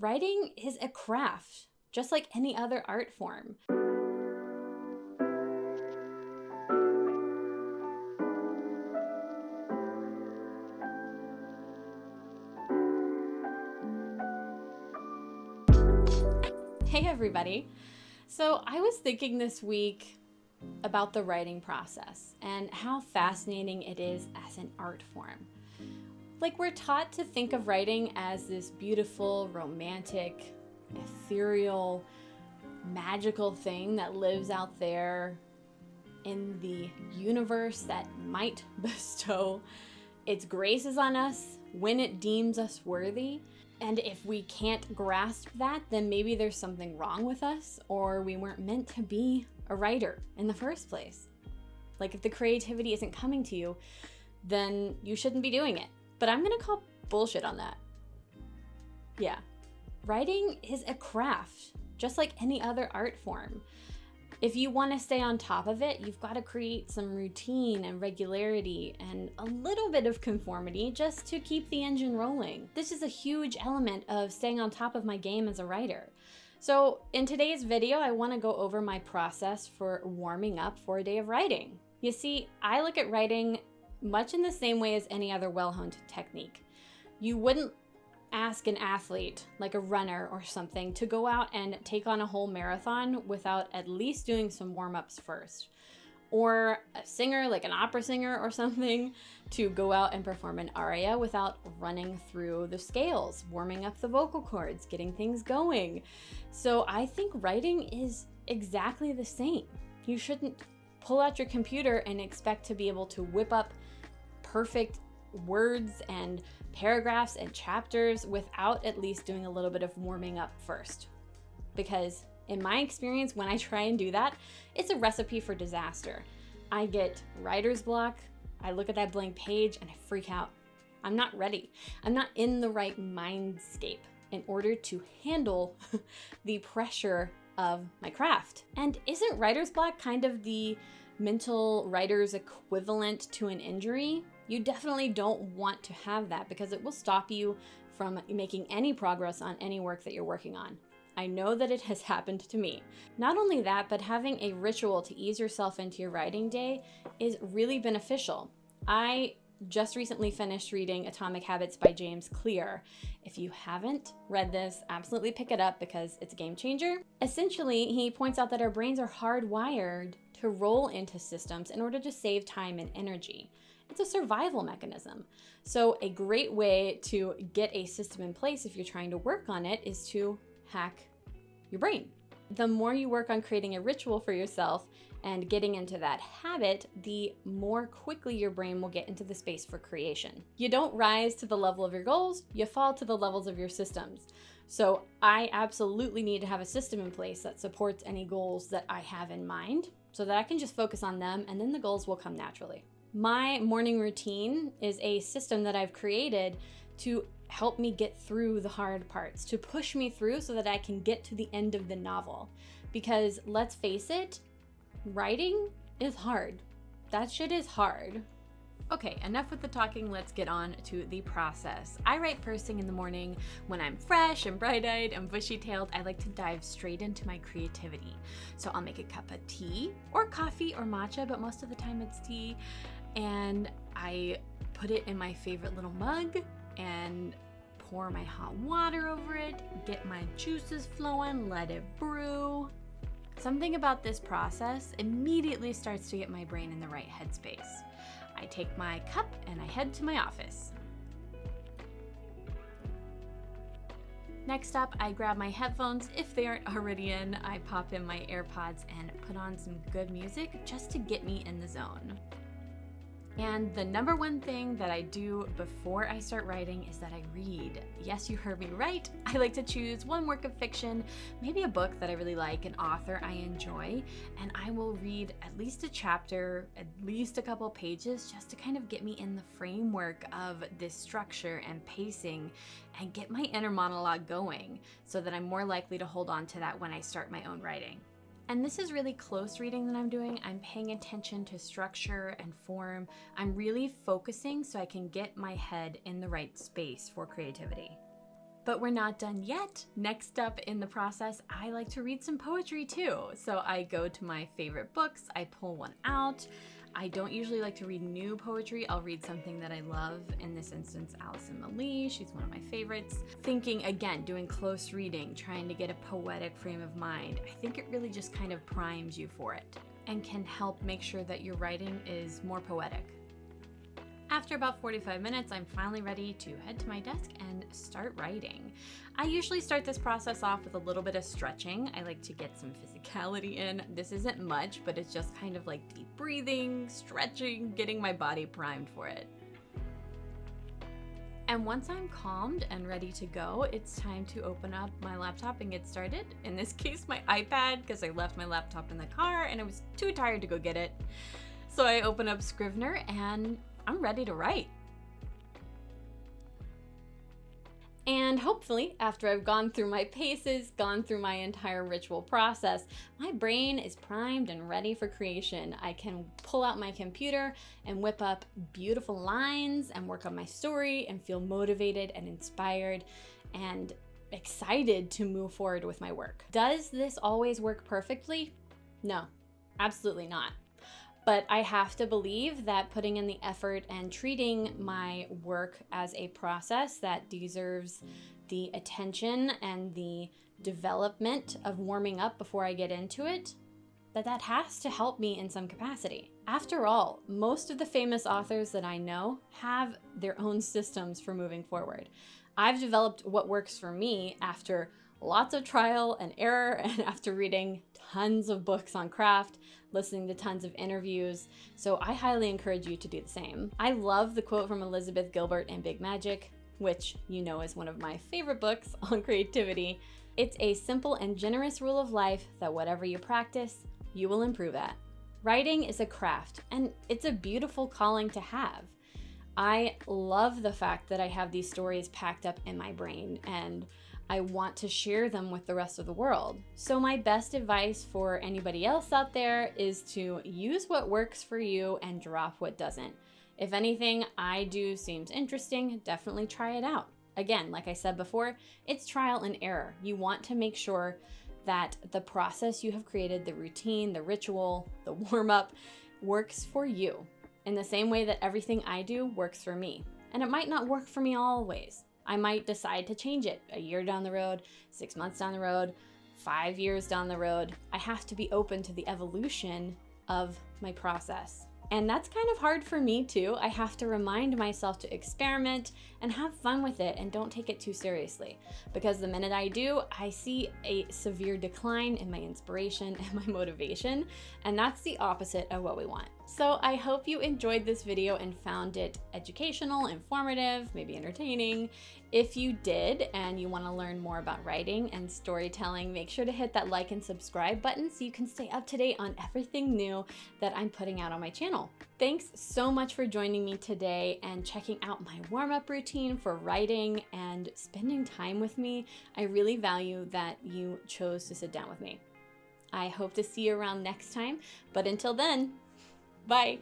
Writing is a craft, just like any other art form. Hey everybody! So I was thinking this week about the writing process and how fascinating it is as an art form. Like, we're taught to think of writing as this beautiful, romantic, ethereal, magical thing that lives out there in the universe that might bestow its graces on us when it deems us worthy. And if we can't grasp that, then maybe there's something wrong with us, or we weren't meant to be a writer in the first place. Like, if the creativity isn't coming to you, then you shouldn't be doing it. But I'm gonna call bullshit on that. Yeah, writing is a craft, just like any other art form. If you want to stay on top of it, you've got to create some routine and regularity and a little bit of conformity just to keep the engine rolling. This is a huge element of staying on top of my game as a writer. So in today's video, I want to go over my process for warming up for a day of writing. You see, I look at writing much in the same way as any other well-honed technique. You wouldn't ask an athlete, like a runner or something, to go out and take on a whole marathon without at least doing some warm-ups first. Or a singer, like an opera singer or something, to go out and perform an aria without running through the scales, warming up the vocal cords, getting things going. So I think writing is exactly the same. You shouldn't pull out your computer and expect to be able to whip up perfect words and paragraphs and chapters without at least doing a little bit of warming up first. Because in my experience, when I try and do that, it's a recipe for disaster. I get writer's block, I look at that blank page and I freak out. I'm not ready. I'm not in the right mindscape in order to handle the pressure of my craft. And isn't writer's block kind of the mental writer's equivalent to an injury? You definitely don't want to have that because it will stop you from making any progress on any work that you're working on. I know that it has happened to me. Not only that, but having a ritual to ease yourself into your writing day is really beneficial. I just recently finished reading Atomic Habits by James Clear. If you haven't read this, absolutely pick it up because it's a game changer. Essentially, he points out that our brains are hardwired to roll into systems in order to save time and energy. It's a survival mechanism. So a great way to get a system in place if you're trying to work on it is to hack your brain. The more you work on creating a ritual for yourself and getting into that habit, the more quickly your brain will get into the space for creation. You don't rise to the level of your goals, you fall to the levels of your systems. So I absolutely need to have a system in place that supports any goals that I have in mind so that I can just focus on them and then the goals will come naturally. My morning routine is a system that I've created to help me get through the hard parts, to push me through so that I can get to the end of the novel. Because let's face it, writing is hard. That shit is hard. Okay, enough with the talking, let's get on to the process. I write first thing in the morning. When I'm fresh and bright-eyed and bushy-tailed, I like to dive straight into my creativity. So I'll make a cup of tea or coffee or matcha, but most of the time it's tea. And I put it in my favorite little mug and pour my hot water over it, get my juices flowing, let it brew. Something about this process immediately starts to get my brain in the right headspace. I take my cup and I head to my office. Next up, I grab my headphones. If they aren't already in, I pop in my AirPods and put on some good music just to get me in the zone. And the number one thing that I do before I start writing is that I read. Yes, you heard me right. I like to choose one work of fiction, maybe a book that I really like, an author I enjoy, and I will read at least a chapter, at least a couple pages, just to kind of get me in the framework of this structure and pacing and get my inner monologue going so that I'm more likely to hold on to that when I start my own writing. And this is really close reading that I'm doing. I'm paying attention to structure and form. I'm really focusing so I can get my head in the right space for creativity. But we're not done yet. Next up in the process, I like to read some poetry too. So I go to my favorite books, I pull one out. I don't usually like to read new poetry. I'll read something that I love. In this instance, Alison Malee, she's one of my favorites. Thinking, again, doing close reading, trying to get a poetic frame of mind. I think it really just kind of primes you for it and can help make sure that your writing is more poetic. After about 45 minutes, I'm finally ready to head to my desk and start writing. I usually start this process off with a little bit of stretching. I like to get some physicality in. This isn't much, but it's just kind of like deep breathing, stretching, getting my body primed for it. And once I'm calmed and ready to go, it's time to open up my laptop and get started. In this case, my iPad, because I left my laptop in the car and I was too tired to go get it. So I open up Scrivener and I'm ready to write. And hopefully, after I've gone through my paces, gone through my entire ritual process, my brain is primed and ready for creation. I can pull out my computer and whip up beautiful lines and work on my story and feel motivated and inspired and excited to move forward with my work. Does this always work perfectly? No, absolutely not. But I have to believe that putting in the effort and treating my work as a process that deserves the attention and the development of warming up before I get into it, that has to help me in some capacity. After all, most of the famous authors that I know have their own systems for moving forward. I've developed what works for me after lots of trial and error and after reading tons of books on craft, listening to tons of interviews, so I highly encourage you to do the same. I love the quote from Elizabeth Gilbert in Big Magic, which you know is one of my favorite books on creativity. It's a simple and generous rule of life that whatever you practice, you will improve at. Writing is a craft, and it's a beautiful calling to have. I love the fact that I have these stories packed up in my brain, and I want to share them with the rest of the world. So my best advice for anybody else out there is to use what works for you and drop what doesn't. If anything I do seems interesting, definitely try it out. Again, like I said before, it's trial and error. You want to make sure that the process you have created, the routine, the ritual, the warm-up, works for you in the same way that everything I do works for me. And it might not work for me always. I might decide to change it a year down the road, 6 months down the road, 5 years down the road. I have to be open to the evolution of my process. And that's kind of hard for me too. I have to remind myself to experiment and have fun with it and don't take it too seriously. Because the minute I do, I see a severe decline in my inspiration and my motivation. And that's the opposite of what we want. So I hope you enjoyed this video and found it educational, informative, maybe entertaining. If you did and you want to learn more about writing and storytelling, make sure to hit that like and subscribe button so you can stay up to date on everything new that I'm putting out on my channel. Thanks so much for joining me today and checking out my warm-up routine for writing and spending time with me. I really value that you chose to sit down with me. I hope to see you around next time, but until then, bye.